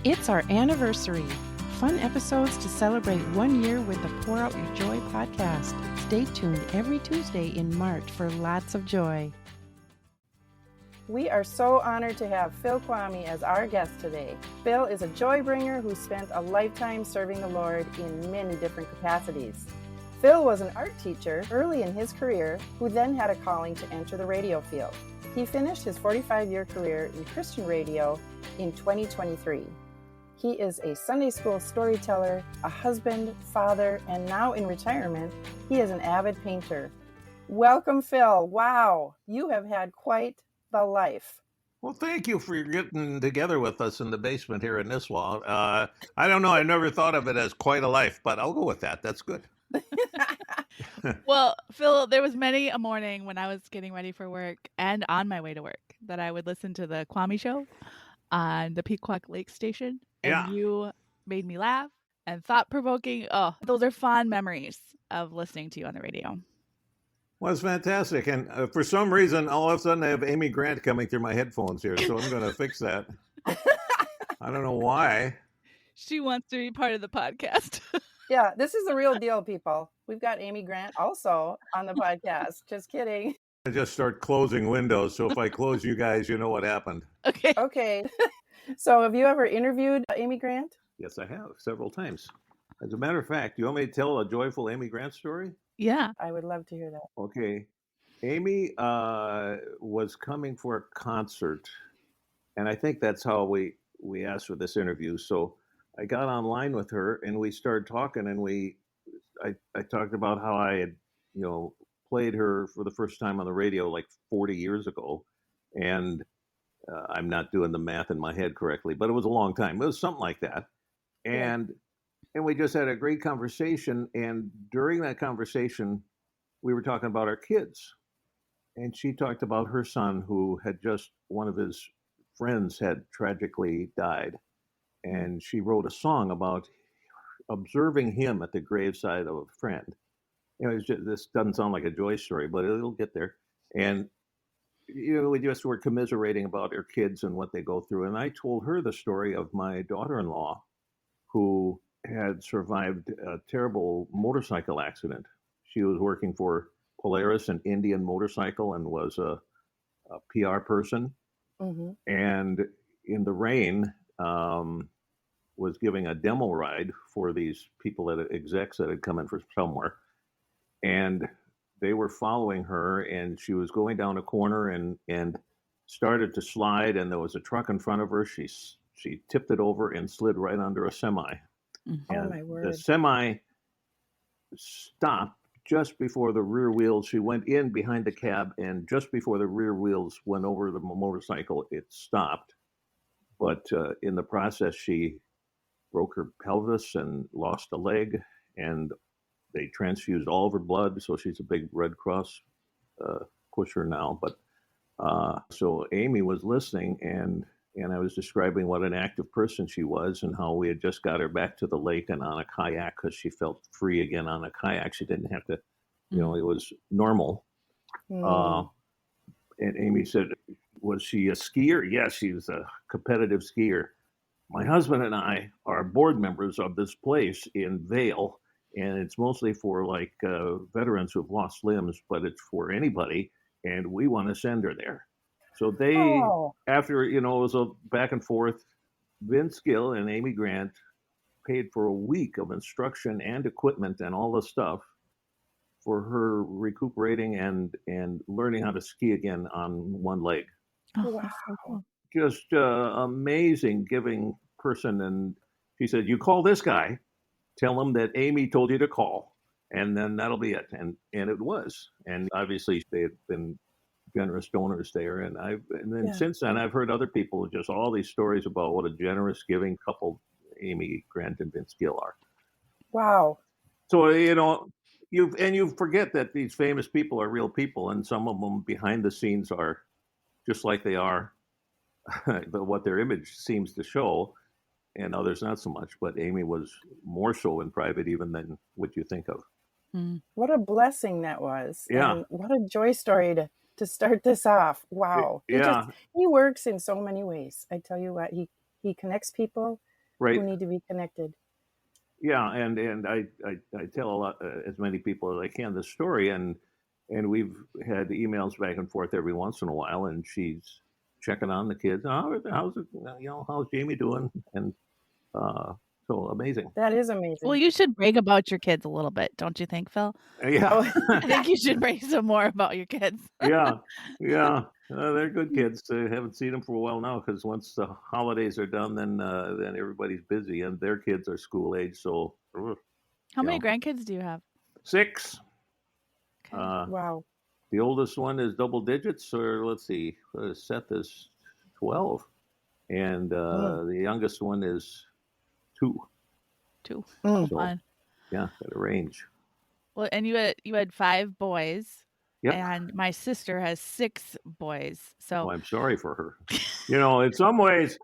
It's our anniversary. Fun episodes to celebrate 1 year with the Pour Out Your Joy podcast. Stay tuned every Tuesday in March for lots of joy. We are so honored to have Phil Kvamme as our guest today. Phil is a joy bringer who spent a lifetime serving the Lord in many different capacities. Phil was an art teacher early in his career who then had a calling to enter the radio field. He finished his 45-year career in Christian radio in 2023. He is a Sunday school storyteller, a husband, father, and now in retirement, he is an avid painter. Welcome, Phil. Wow, you have had quite the life. Well, thank you for getting together with us in the basement here in Nisswa. I don't know. I never thought of it as quite a life, but I'll go with that. That's good. Well, Phil, there was many a morning when I was getting ready for work and on my way to work that I would listen to the Kvamme Show on the Gull Lake station. And you made me laugh and thought-provoking. Oh, those are fond memories of listening to you on the radio. Well, it's fantastic. And for some reason, all of a sudden, I have Amy Grant coming through my headphones here. So I'm going to fix that. I don't know why. She wants to be part of the podcast. Yeah, this is the real deal, people. We've got Amy Grant also on the podcast. Just kidding. I just start closing windows. So if I close you guys, you know what happened. Okay. So have you ever interviewed Amy Grant? Yes, I have several times. As a matter of fact, you want me to tell a joyful Amy Grant story? Yeah. I would love to hear that. Okay. Amy was coming for a concert, and I think that's how we asked for this interview. So I got online with her, and we started talking, and I talked about how I had, played her for the first time on the radio like 40 years ago, and I'm not doing the math in my head correctly, but it was a long time. It was something like that. And we just had a great conversation. And during that conversation, we were talking about our kids. And she talked about her son who had one of his friends had tragically died. And she wrote a song about observing him at the graveside of a friend. This doesn't sound like a joy story, but it'll get there. And we just were commiserating about their kids and what they go through. And I told her the story of my daughter-in-law who had survived a terrible motorcycle accident. She was working for Polaris, an Indian motorcycle, and was a PR person. Mm-hmm. And in the rain, was giving a demo ride for these execs that had come in from somewhere. And they were following her, and she was going down a corner and started to slide, and there was a truck in front of her. She tipped it over and slid right under a semi. Mm-hmm. And my word. The semi stopped just before the rear wheels. She went in behind the cab, and just before the rear wheels went over the motorcycle, it stopped. But in the process, she broke her pelvis and lost a leg, and they transfused all of her blood, so she's a big Red Cross pusher now. But so Amy was listening, and I was describing what an active person she was and how we had just got her back to the lake and on a kayak because she felt free again on a kayak. She didn't have to, it was normal. And Amy said, was she a skier? Yes, she was a competitive skier. My husband and I are board members of this place in Vail. And it's mostly for veterans who've lost limbs, but it's for anybody. And we want to send her there. So after, it was a back and forth, Vince Gill and Amy Grant paid for a week of instruction and equipment and all the stuff for her recuperating and learning how to ski again on one leg. Oh, wow. Just amazing giving person. And she said, you call this guy. Tell them that Amy told you to call, and then that'll be it. And it was. And obviously they had been generous donors there. And then since then, I've heard other people, just all these stories about what a generous, giving couple Amy Grant and Vince Gill are. Wow. So, you forget that these famous people are real people, and some of them behind the scenes are just like they are, what their image seems to show. And others not so much, but Amy was more so in private even than what you think of. What a blessing that was. Yeah. And what a joy story to start this off. Wow. Yeah. He works in so many ways. I tell you what, he connects people Right. who need to be connected. Yeah, and I tell a lot, as many people as I can, the story, and we've had emails back and forth every once in a while, and she's checking on the kids. Oh, how's it? How's Jamie doing? And so amazing. That is amazing. Well, you should brag about your kids a little bit, don't you think, Phil? Yeah, I think you should brag some more about your kids. yeah. They're good kids. I haven't seen them for a while now because once the holidays are done, then everybody's busy, and their kids are school age. So, How many grandkids do you have? 6. Okay. Wow. The oldest one is double digits, or let's see, Seth is 12, and the youngest one is 2. 2. Mm. So, Fun. yeah, got a range. Well, and you had 5 boys. Yep. And my sister has 6 boys. So I'm sorry for her. In some ways,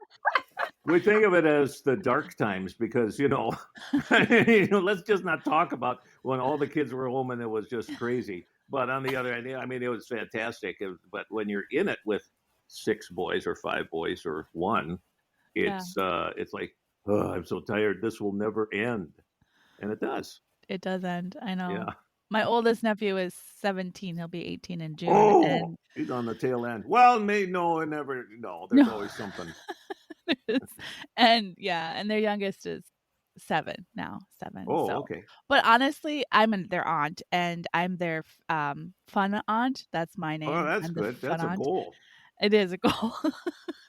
we think of it as the dark times because let's just not talk about when all the kids were home and it was just crazy. But on the other hand, I mean, it was fantastic. But when you're in it with 6 boys or 5 boys or 1, it's like, oh, I'm so tired. This will never end, and it does. It does end. I know. Yeah. My oldest nephew is 17. He'll be 18 in June. Oh, and he's on the tail end. Well, no, it never. No, there's always something. And their youngest is 7 now. 7. Oh, so. okay. But honestly, I'm their aunt, and I'm their fun aunt. That's my name. Oh, that's good. That's a goal. It is a goal.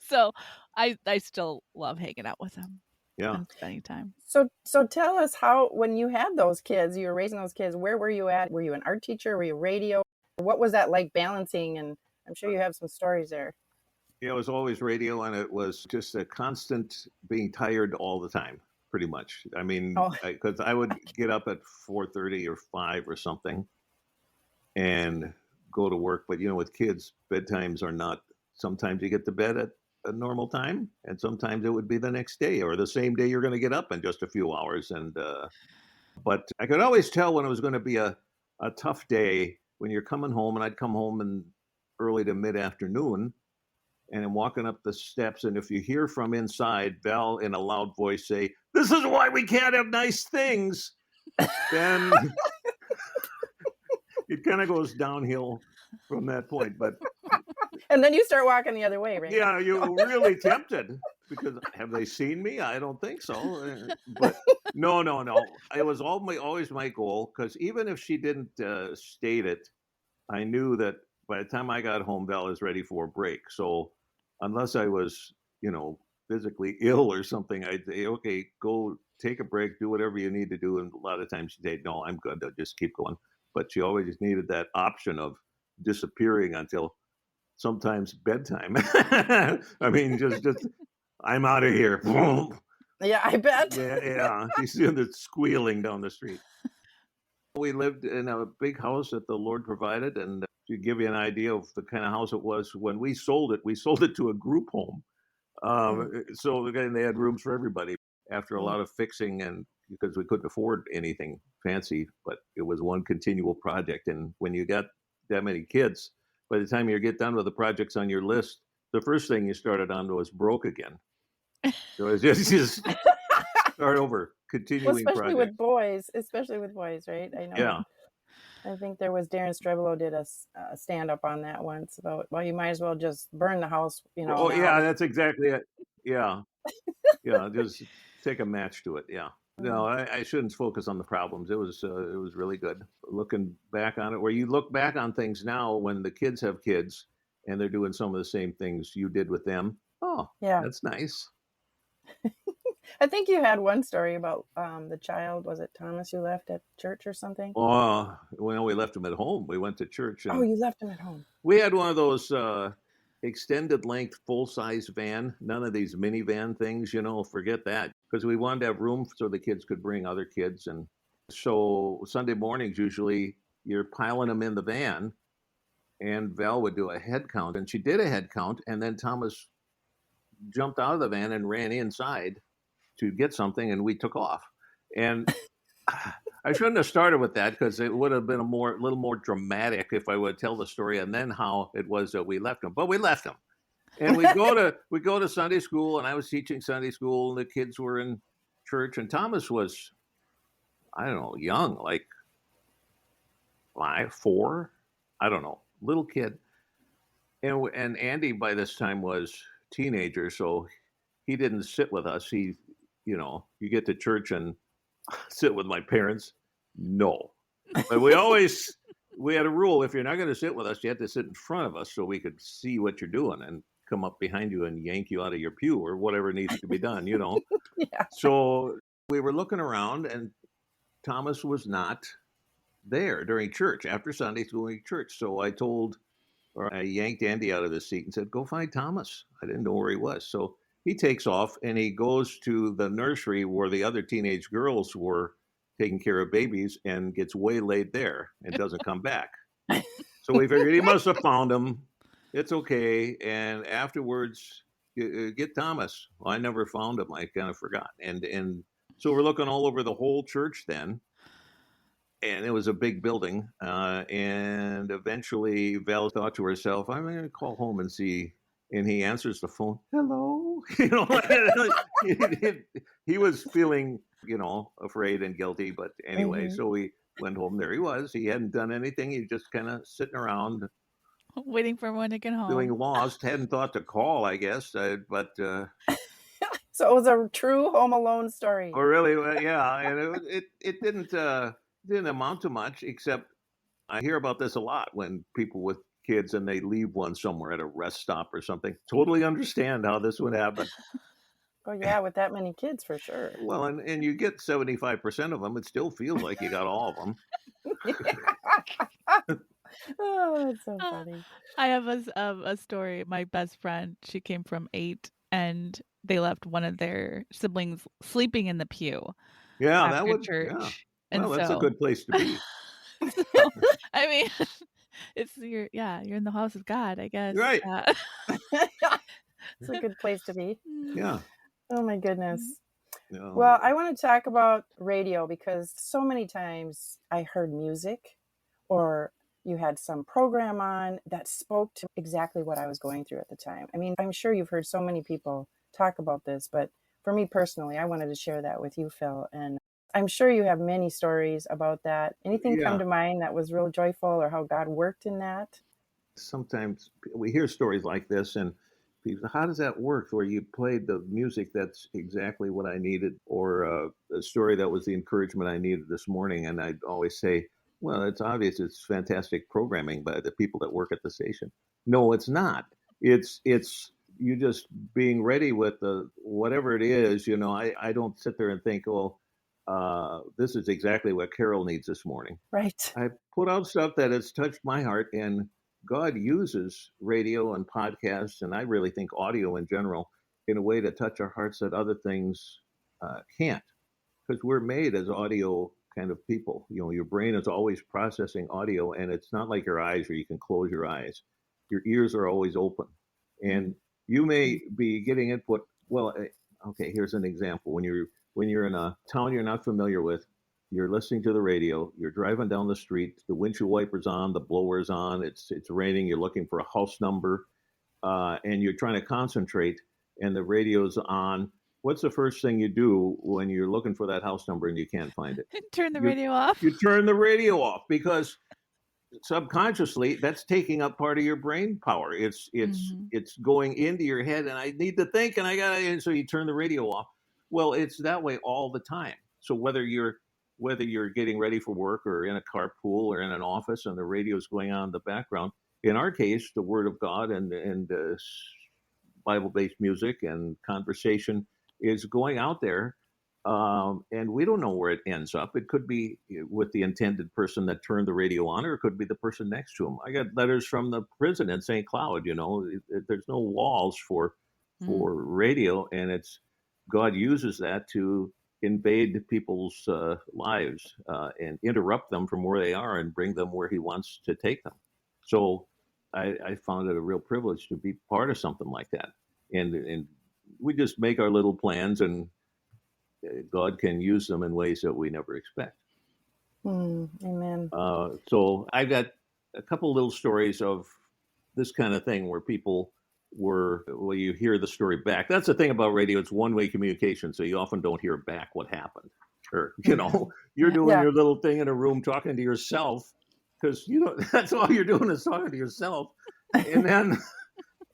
So I still love hanging out with them. Yeah. And spending time. So tell us how, when you had those kids, you were raising those kids, where were you at? Were you an art teacher? Were you radio? What was that like balancing? And I'm sure you have some stories there. Yeah, it was always radio, and it was just a constant being tired all the time, pretty much. I mean, because I would get up at 4:30 or 5 or something and go to work. But, with kids, bedtimes are not, sometimes you get to bed at a normal time, and sometimes it would be the next day or the same day you're going to get up in just a few hours. And but I could always tell when it was going to be a tough day when you're coming home, and I'd come home in early to mid-afternoon, and I'm walking up the steps, and if you hear from inside Val in a loud voice say, "This is why we can't have nice things," then it kind of goes downhill from that point. But and then you start walking the other way, right? Yeah, you're really tempted because have they seen me? I don't think so. But no. It was always my goal, because even if she didn't state it, I knew that by the time I got home, Val is ready for a break. So unless I was, physically ill or something, I'd say, okay, go take a break, do whatever you need to do. And a lot of times she'd say, no, I'm good. I'll just keep going. But she always needed that option of disappearing until sometimes bedtime. I mean, just I'm out of here. Yeah, I bet. Yeah. You see the squealing down the street. We lived in a big house that the Lord provided, and to give you an idea of the kind of house it was, when we sold it to a group home. So again, they had rooms for everybody. After a lot of fixing, and because we couldn't afford anything fancy, but it was one continual project. And when you got that many kids, by the time you get done with the projects on your list, the first thing you started on was broke again. So it's just start over, continuing especially project. Especially with boys, right? I know. Yeah. I think there was Darren Strebelo did a stand-up on that once about, well, you might as well just burn the house, Oh, yeah, that's exactly it. Yeah. Just take a match to it. Yeah. No, I shouldn't focus on the problems. It was really good. Looking back on it, where you look back on things now when the kids have kids and they're doing some of the same things you did with them. Oh, yeah, that's nice. I think you had one story about the child. Was it Thomas you left at church or something? Oh, well, we left him at home. We went to church. And you left him at home. We had one of those extended length, full size van. None of these minivan things, forget that. Because we wanted to have room so the kids could bring other kids. And so Sunday mornings, usually you're piling them in the van, and Val would do a head count. And she did a head count. And then Thomas jumped out of the van and ran inside to get something, and we took off. And I shouldn't have started with that, because it would have been a little more dramatic if I would tell the story and then how it was that we left him. But we left him. And we go to Sunday school, and I was teaching Sunday school, and the kids were in church, and Thomas was, I don't know, young, like 5, 4, I don't know, little kid. And Andy by this time was teenager, so he didn't sit with us. He, you get to church and sit with my parents. No, but we had a rule: if you're not going to sit with us, you have to sit in front of us so we could see what you're doing and come up behind you and yank you out of your pew or whatever needs to be done. Yeah. So we were looking around, and Thomas was not there during church after Sunday school in church. So I yanked Andy out of the seat and said, "Go find Thomas." I didn't know where he was. So he takes off and he goes to the nursery where the other teenage girls were taking care of babies and gets waylaid there and doesn't come back. So we figured he must have found him. It's okay. And afterwards, get Thomas. Well, I never found him. I kind of forgot. And so we're looking all over the whole church then. And it was a big building. And eventually Val thought to herself, I'm going to call home and see. And he answers the phone. Hello. He was feeling, afraid and guilty. But anyway, so we went home. There he was. He hadn't done anything. He was just kind of sitting around. Waiting for everyone to get home. Feeling lost. Hadn't thought to call, I guess. But So it was a true Home Alone story. Oh, really? Well, yeah. And it didn't amount to much, except I hear about this a lot when people with kids and they leave one somewhere at a rest stop or something. Totally understand how this would happen. Oh yeah, with that many kids for sure. Well, and you get 75% of them, it still feels like you got all of them. Oh, that's so funny. I have a story. My best friend, she came from 8, and they left one of their siblings sleeping in the pew. Yeah, after that would. church. Yeah. And well, that's a good place to be. So, I mean, you're in the house of God, I guess. Right. It's a good place to be. Yeah. Oh my goodness. No. Well, I want to talk about radio because so many times I heard music or you had some program on that spoke to exactly what I was going through at the time. I mean, I'm sure you've heard so many people talk about this, but for me personally, I wanted to share that with you, Phil. And I'm sure you have many stories about that. Anything come to mind that was real joyful or how God worked in that? Sometimes we hear stories like this and people, how does that work? Where you played the music that's exactly what I needed, or a story that was the encouragement I needed this morning. And I'd always say, well, it's obvious it's fantastic programming by the people that work at the station. No, it's not. It's you just being ready with the whatever it is. I don't sit there and think, this is exactly what Carol needs this morning. Right. I put out stuff that has touched my heart, and God uses radio and podcasts, and I really think audio in general, in a way to touch our hearts that other things can't, because we're made as audio kind of people. Your brain is always processing audio, and it's not like your eyes where you can close your eyes. Your ears are always open, and you may be getting input. Well, okay, here's an example. When you're in a town you're not familiar with, you're listening to the radio, you're driving down the street, the windshield wiper's on, the blower's on, it's raining, you're looking for a house number, and you're trying to concentrate, and the radio's on. What's the first thing you do when you're looking for that house number and you can't find it? Turn the radio off. You turn the radio off, because subconsciously that's taking up part of your brain power. It's going into your head, and I need to think, and so you turn the radio off. Well, it's that way all the time. So whether you're getting ready for work or in a carpool or in an office and the radio's going on in the background, in our case, the Word of God and Bible-based music and conversation is going out there, and we don't know where it ends up. It could be with the intended person that turned the radio on, or it could be the person next to him. I got letters from the prison in St. Cloud. There's no walls for radio, and God uses that to invade people's lives and interrupt them from where they are and bring them where He wants to take them. So I found it a real privilege to be part of something like that. And we just make our little plans, and God can use them in ways that we never expect. Amen. So I've got a couple little stories of this kind of thing where people well, you hear the story back. That's the thing about radio. It's one-way communication, so you often don't hear back what happened. Or, you're doing your little thing in a room talking to yourself because that's all you're doing is talking to yourself. And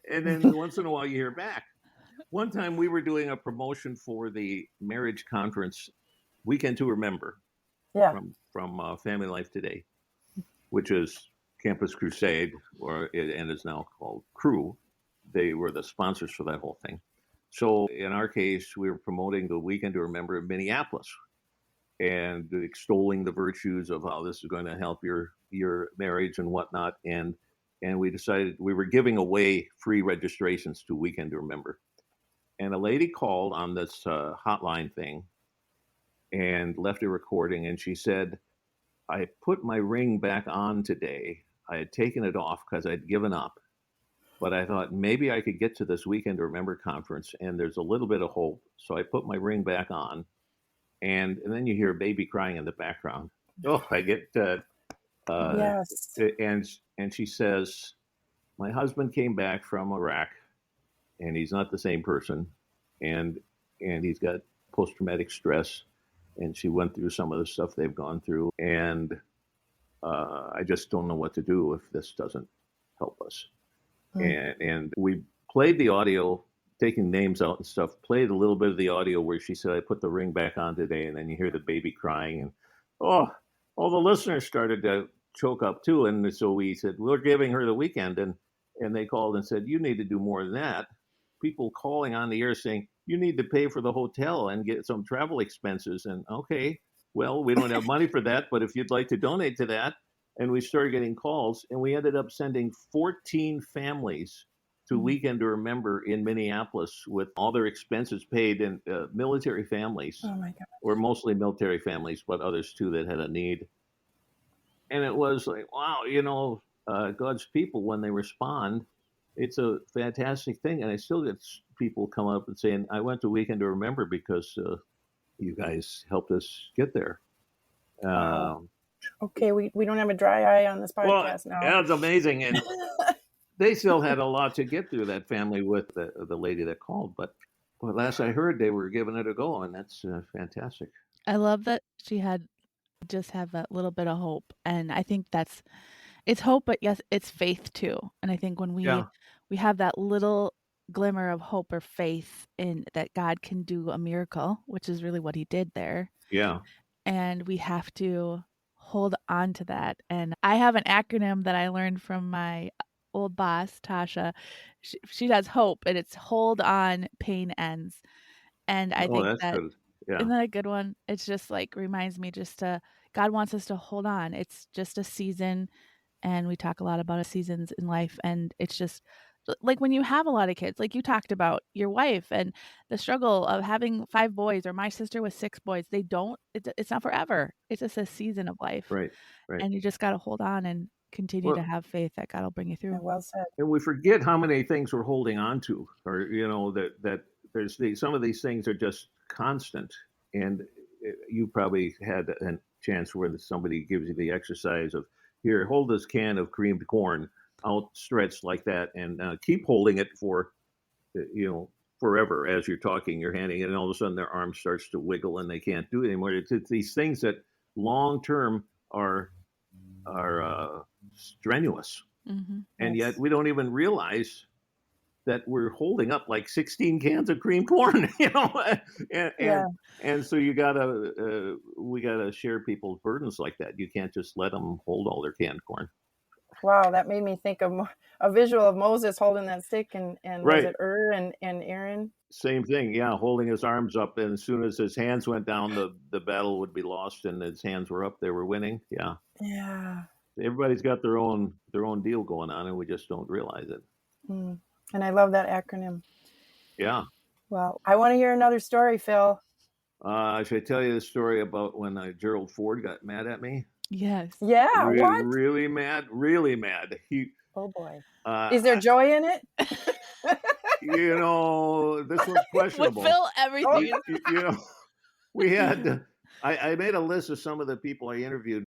then once in a while you hear back. One time we were doing a promotion for the marriage conference, Weekend to Remember, from Family Life Today, which is Campus Crusade, and is now called Crew. They were the sponsors for that whole thing. So in our case, we were promoting the Weekend to Remember in Minneapolis and extolling the virtues of how this is going to help your marriage and whatnot. And we decided we were giving away free registrations to Weekend to Remember. And a lady called on this hotline thing and left a recording. And she said, I put my ring back on today. I had taken it off because I'd given up. But I thought maybe I could get to this Weekend to Remember conference and there's a little bit of hope. So I put my ring back on. And then you hear a baby crying in the background. Oh, I get yes. And she says, my husband came back from Iraq and he's not the same person. And he's got post-traumatic stress. And she went through some of the stuff they've gone through. And I just don't know what to do if this doesn't help us. And we played the audio, taking names out and stuff, played a little bit of the audio where she said, I put the ring back on today. And then you hear the baby crying. And all the listeners started to choke up too. And so we said, we're giving her the weekend. And they called and said, you need to do more than that. People calling on the air saying, you need to pay for the hotel and get some travel expenses. And okay, well, we don't have money for that, but if you'd like to donate to that. And we started getting calls, and we ended up sending 14 families to Weekend to Remember in Minneapolis with all their expenses paid, and military families, or mostly military families, but others too that had a need. And it was like, wow, God's people, when they respond, it's a fantastic thing. And I still get people come up and saying, I went to Weekend to Remember because you guys helped us get there. Okay, we don't have a dry eye on this podcast now. That's amazing. And they still had a lot to get through, that family, with the lady that called. But last I heard, they were giving it a go, and that's fantastic. I love that she had that little bit of hope. And I think it's hope, but yes, it's faith too. And I think when we have that little glimmer of hope or faith in that God can do a miracle, which is really what he did there. Yeah. And we have to hold on to that. And I have an acronym that I learned from my old boss, Tasha. She does hope, and it's hold on, pain ends. And I think that's that good. Yeah. Isn't that a good one? It's just like reminds me God wants us to hold on. It's just a season, and we talk a lot about seasons in life, and it's just like when you have a lot of kids, like you talked about your wife and the struggle of having 5 boys, or my sister with 6 boys. It's not forever. It's just a season of life. Right. And you just got to hold on and continue to have faith that God will bring you through. Well said. And we forget how many things we're holding on to, or, that there's some of these things are just constant. And you probably had a chance where somebody gives you the exercise of, here, hold this can of creamed corn outstretched like that, and keep holding it for, forever. As you're talking, you're handing it, and all of a sudden their arm starts to wiggle and they can't do it anymore. It's these things that long term are strenuous, and yet we don't even realize that we're holding up like 16 cans of cream corn, and so we gotta share people's burdens like that. You can't just let them hold all their canned corn. Wow, that made me think of a visual of Moses holding that stick, and was it and Aaron? Same thing, holding his arms up, and as soon as his hands went down, the battle would be lost, and his hands were up, they were winning. Yeah. Everybody's got their own deal going on, and we just don't realize it. And I love that acronym. Yeah. Well, I want to hear another story, Phil. Should I tell you the story about when Gerald Ford got mad at me? Yes. Yeah. What? Really mad. Really mad. Oh boy. Is there joy in it? This was questionable. With Phil, everything. We had. I made a list of some of the people I interviewed.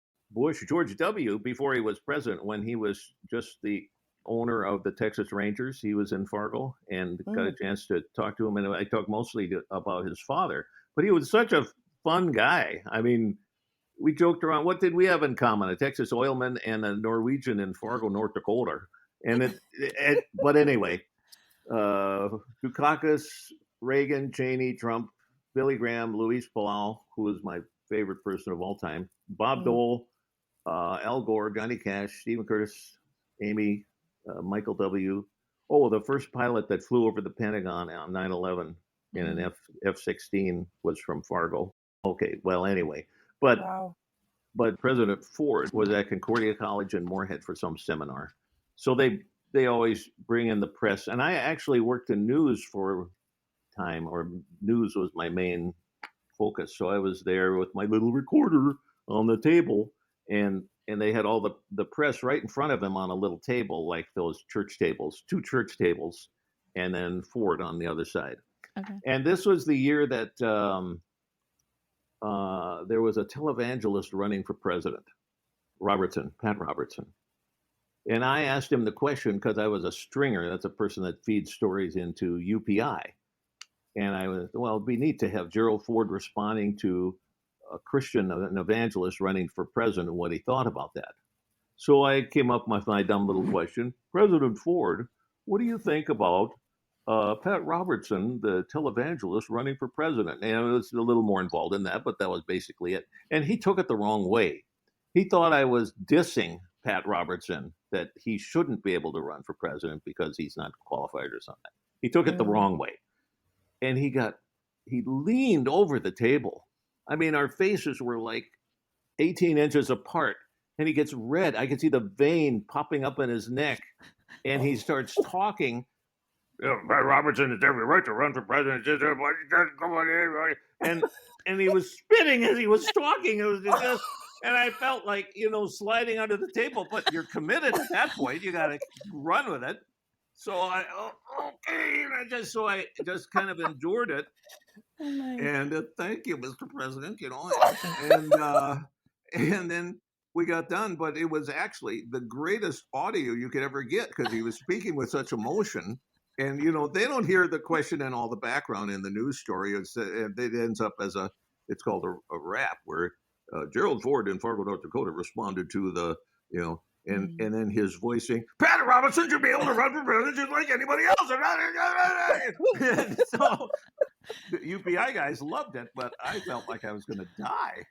George W. before he was president, when he was just the owner of the Texas Rangers. He was in Fargo and got a chance to talk to him. And I talked mostly about his father, but he was such a fun guy. I mean, we joked around. What did we have in common? A Texas oilman and a Norwegian in Fargo, North Dakota. And but anyway, Dukakis, Reagan, Cheney, Trump, Billy Graham, Luis Palau, who is my favorite person of all time, Bob Dole, Al Gore, Johnny Cash, Stephen Curtis, Amy, Michael W. Oh, the first pilot that flew over the Pentagon on 9/11 in an F-16 was from Fargo. Okay, well, anyway, but President Ford was at Concordia College in Moorhead for some seminar, so they always bring in the press, and I actually worked in news for time, or news was my main focus. So I was there with my little recorder on the table, and they had all the press right in front of them on a little table, like those church tables, 2 church tables, and then Ford on the other side. Okay. And this was the year that there was a televangelist running for president, Pat Robertson. And I asked him the question because I was a stringer. That's a person that feeds stories into UPI. And I was, well, it'd be neat to have Gerald Ford responding to a Christian, an evangelist running for president, and what he thought about that. So I came up with my dumb little question. President Ford, what do you think about Pat Robertson, the televangelist, running for president? And it was a little more involved in that, but that was basically it. And he took it the wrong way. He thought I was dissing Pat Robertson, that he shouldn't be able to run for president because he's not qualified or something. He took it the wrong way. And he leaned over the table. I mean, our faces were like 18 inches apart. And he gets red. I can see the vein popping up in his neck. And he starts talking. Pat Robertson has every right to run for president. And he was spitting as he was talking. It was just, and I felt like, sliding under the table. But you're committed at that point. You got to run with it. So I just kind of endured it. And thank you, Mr. President. And then we got done. But it was actually the greatest audio you could ever get because he was speaking with such emotion. And, they don't hear the question and all the background in the news story. It ends up as it's called a rap where Gerald Ford in Fargo, North Dakota responded to the, and then his voice saying, Pat Robinson should be able to run for president just like anybody else. And so the UPI guys loved it, but I felt like I was going to die.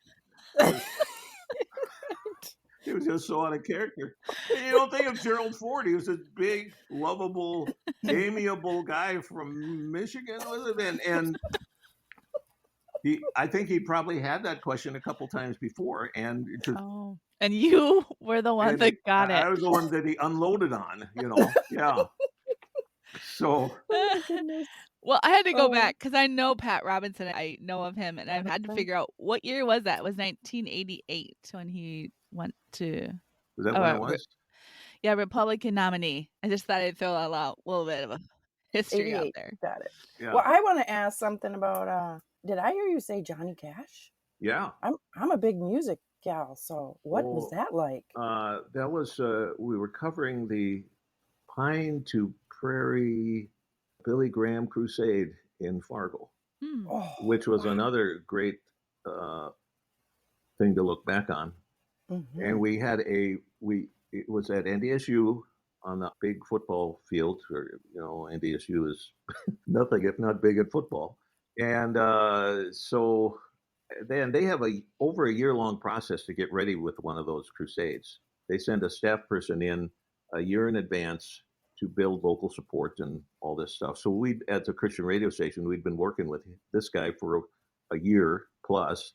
He was just so out of character. And you don't think of Gerald Ford. He was this big, lovable, amiable guy from Michigan. And I think he probably had that question a couple times before. And you were the one that got it. I was the one that he unloaded on, Yeah. So. Well, I had to go back because I know Pat Robinson. I know of him, and I've had to figure out what year was that. It was 1988 when he went to. Was that when it was? Yeah, Republican nominee. I just thought I'd throw a little bit of a history out there. Got it. Yeah. Well, I want to ask something about. Did I hear you say Johnny Cash? Yeah. I'm a big music gal. So what was that like? That was we were covering the Pine to Prairie Billy Graham Crusade in Fargo, which was another great thing to look back on. Mm-hmm. And we had it was at NDSU on the big football field. NDSU is nothing if not big at football. And so then they have over a year-long process to get ready with one of those crusades. They send a staff person in a year in advance to build vocal support and all this stuff. So we, at the Christian radio station, we'd been working with this guy for a year plus.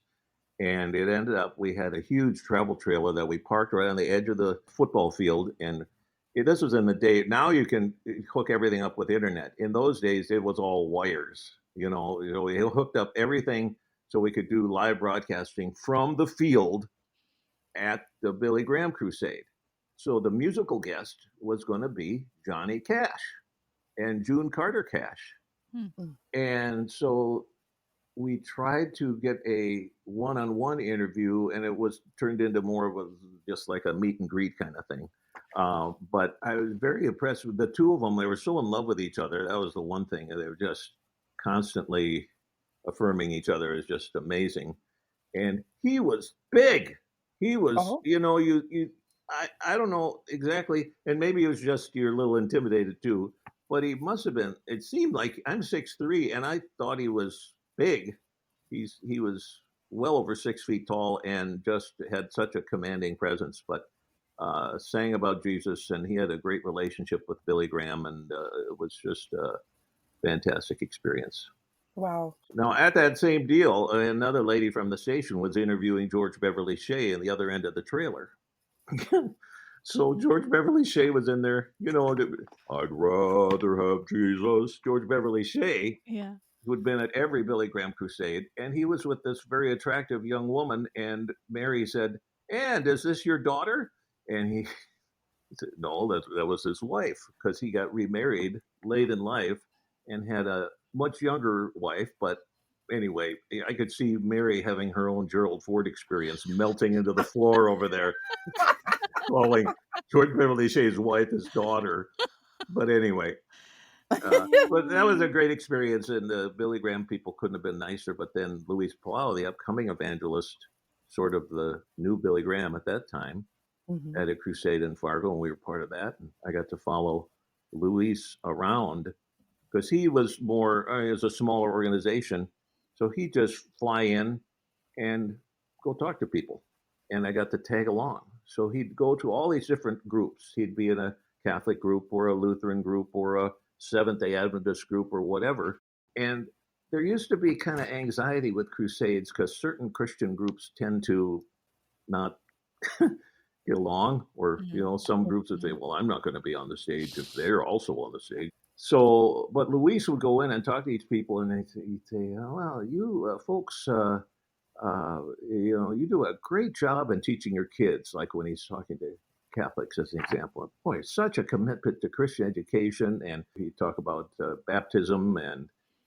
And it ended up, we had a huge travel trailer that we parked right on the edge of the football field. And this was in the day, now you can hook everything up with internet. In those days, it was all wires. We hooked up everything so we could do live broadcasting from the field at the Billy Graham Crusade. So the musical guest was going to be Johnny Cash and June Carter Cash. Mm-hmm. And so we tried to get a one-on-one interview, and it was turned into more of just like a meet and greet kind of thing. But I was very impressed with the two of them. They were so in love with each other. That was the one thing. They were just constantly affirming each other is just amazing. And he was big. He was, I don't know exactly, and maybe it was just you're a little intimidated too, but he must have been. It seemed like I'm 6'3", and I thought he was big. He was well over 6 feet tall and just had such a commanding presence. But sang about Jesus, and he had a great relationship with Billy Graham, and it was just a fantastic experience. Wow. Now, at that same deal, another lady from the station was interviewing George Beverly Shea in the other end of the trailer. So George Beverly Shea was in there, I'd rather have Jesus. George Beverly Shea, who had been at every Billy Graham crusade, and he was with this very attractive young woman, and Mary said, "And is this your daughter?" And he said, "No, that was his wife," because he got remarried late in life and had a much younger wife. But anyway, I could see Mary having her own Gerald Ford experience, melting into the floor over there, calling George Beverly Shea's wife his daughter. But anyway, but that was a great experience, and the Billy Graham people couldn't have been nicer. But then Luis Palau, the upcoming evangelist, sort of the new Billy Graham at that time, at a crusade in Fargo, and we were part of that. And I got to follow Luis around because he was more, it was a smaller organization. So he'd just fly in and go talk to people. And I got to tag along. So he'd go to all these different groups. He'd be in a Catholic group or a Lutheran group or a Seventh-day Adventist group or whatever. And there used to be kind of anxiety with crusades because certain Christian groups tend to not get along, or some groups would say, well, I'm not going to be on the stage if they're also on the stage. So, but Luis would go in and talk to these people, and he'd say, oh, well, you folks, you do a great job in teaching your kids, like when he's talking to Catholics as an example. Boy, such a commitment to Christian education, and he'd talk about baptism,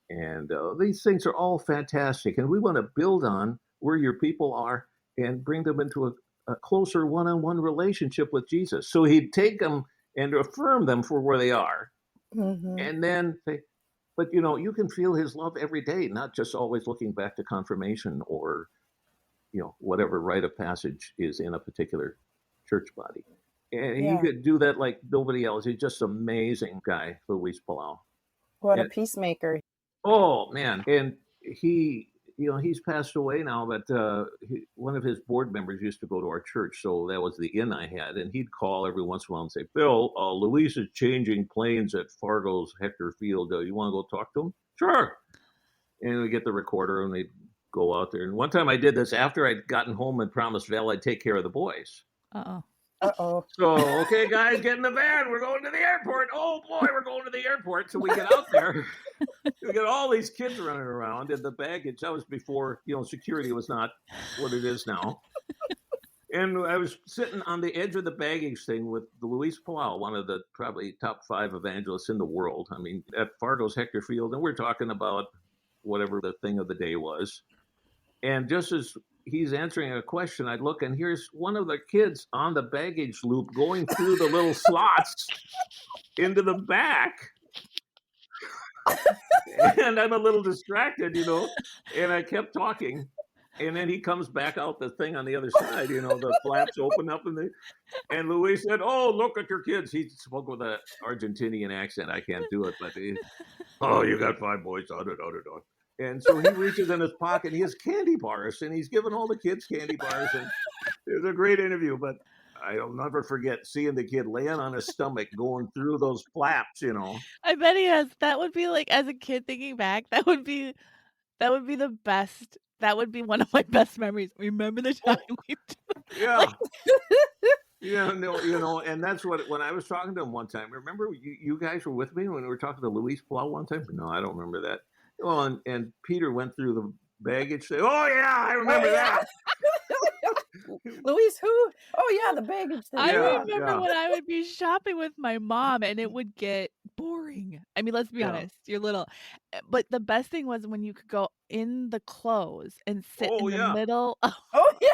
and these things are all fantastic, and we want to build on where your people are and bring them into a closer one-on-one relationship with Jesus. So he'd take them and affirm them for where they are. And then say, but you can feel his love every day, not just always looking back to confirmation or, whatever rite of passage is in a particular church body. And he could do that like nobody else. He's just an amazing guy, Luis Palau. What a peacemaker. Oh, man. And he's passed away now, but one of his board members used to go to our church, so that was the inn I had, and he'd call every once in a while and say, Bill, Luis is changing planes at Fargo's Hector Field. You want to go talk to him? Sure. And we get the recorder, and they'd go out there. And one time I did this after I'd gotten home and promised Val I'd take care of the boys. Uh-oh. So, okay, guys, get in the van. We're going to the airport. Oh, boy, we're going to the airport. So we get out there. We got all these kids running around in the baggage. That was before, security was not what it is now. And I was sitting on the edge of the baggage thing with Luis Palau, one of the probably top 5 evangelists in the world. I mean, at Fargo's Hector Field. And we're talking about whatever the thing of the day was. And just as he's answering a question, I'd look, and here's one of the kids on the baggage loop going through the little slots into the back. And I'm a little distracted, and I kept talking. And then he comes back out the thing on the other side, the flaps open up, and Luis said, oh, look at your kids. He spoke with an Argentinian accent. I can't do it, but you got 5 boys. And so he reaches in his pocket, he has candy bars, and he's giving all the kids candy bars. And it was a great interview, but I'll never forget seeing the kid laying on his stomach going through those flaps, I bet he has. That would be like, as a kid thinking back, that would be the best. That would be one of my best memories. Remember the time we Yeah. And that's what, when I was talking to him one time, remember you guys were with me when we were talking to Luis Palau one time? No, I don't remember that. Well, and Peter went through the baggage thing. Oh, yeah, I remember that. Luis, who? Oh, yeah, the baggage thing. I remember when I would be shopping with my mom and it would get boring. I mean, let's be honest, you're little. But the best thing was when you could go in the clothes and sit in the middle. Oh, yeah.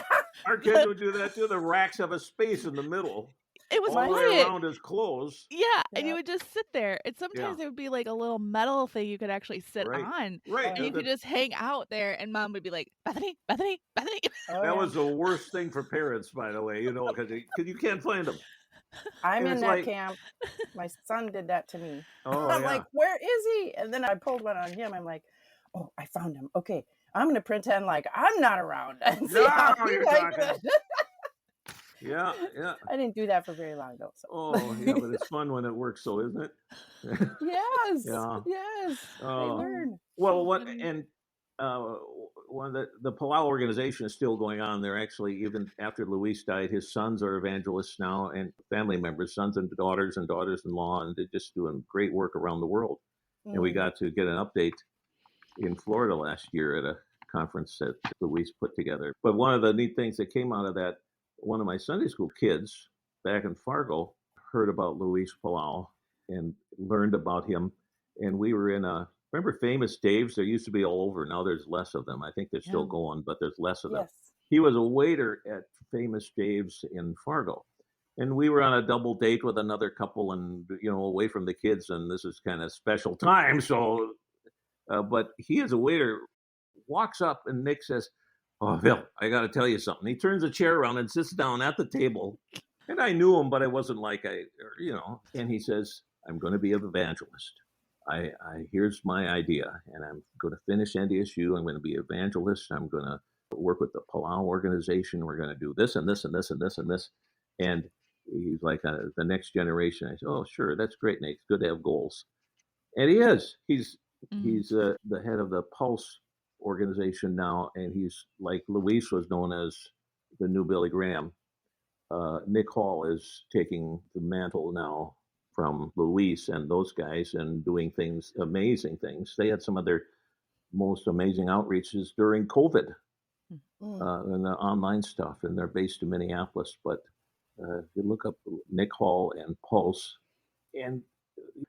Our kids would do that too. The racks have a space in the middle. it was all the way quiet. around his clothes. Yeah, and Yeah. you would just sit there. And sometimes there would be like a little metal thing you could actually sit Right. on. Right. And you could just hang out there, and Mom would be like, Bethany, Bethany, Bethany. Oh, that yeah. was the worst thing for parents, by the way, because you can't find them. I'm And in it's that like, camp. My son did that to me. oh I'm yeah, like, where is he? And then I pulled one on him. I'm like, oh, I found him. Okay, I'm going to pretend like I'm not around and see how now he you're likes talking. it. Yeah. I didn't do that for very long, though. So. Oh yeah, but it's fun when it works, so isn't it? Yes. Yeah. Yes. I Oh. learn. Well, So what funny. and one of the Palau organization is still going on. They're actually, even after Luis died, his sons are evangelists now, and family members, sons and daughters-in-law, and they're just doing great work around the world. And we got to get an update in Florida last year at a conference that Luis put together. But one of the neat things that came out of that, one of my Sunday school kids back in Fargo heard about Luis Palau and learned about him. And we were in remember Famous Dave's? There used to be all over. Now there's less of them. I think they're still going, but there's less of them. Yes. He was a waiter at Famous Dave's in Fargo. And we were on a double date with another couple and, away from the kids. And this is kind of special time. So, but he as a waiter walks up and Nick says, "Oh, Phil, I got to tell you something." He turns a chair around and sits down at the table. And I knew him, but it wasn't like and he says, "I'm going to be an evangelist. Here's my idea, and I'm going to finish NDSU. I'm going to be an evangelist. I'm going to work with the Palau organization. We're going to do this and this and this and this and this." And he's like, the next generation. I said, "Oh, sure, that's great, Nick. It's good to have goals." And he is. He's the head of the Pulse organization now, and he's like Luis was known as the new Billy Graham. Nick Hall is taking the mantle now from Luis and those guys and doing amazing things. They had some of their most amazing outreaches during COVID and the online stuff, and they're based in Minneapolis. But if you look up Nick Hall and Pulse, and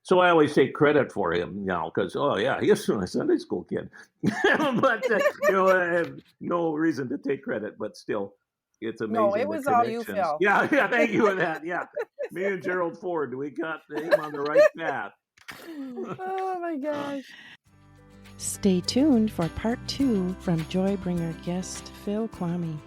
so I always take credit for him now because, he is a Sunday school kid. But, I have no reason to take credit, but still, it's amazing. No, it was all you, Phil. Yeah, thank you for that. Yeah, me and Gerald Ford, we got him on the right path. Oh, my gosh. Stay tuned for part 2 from Joybringer guest Phil Kvamme.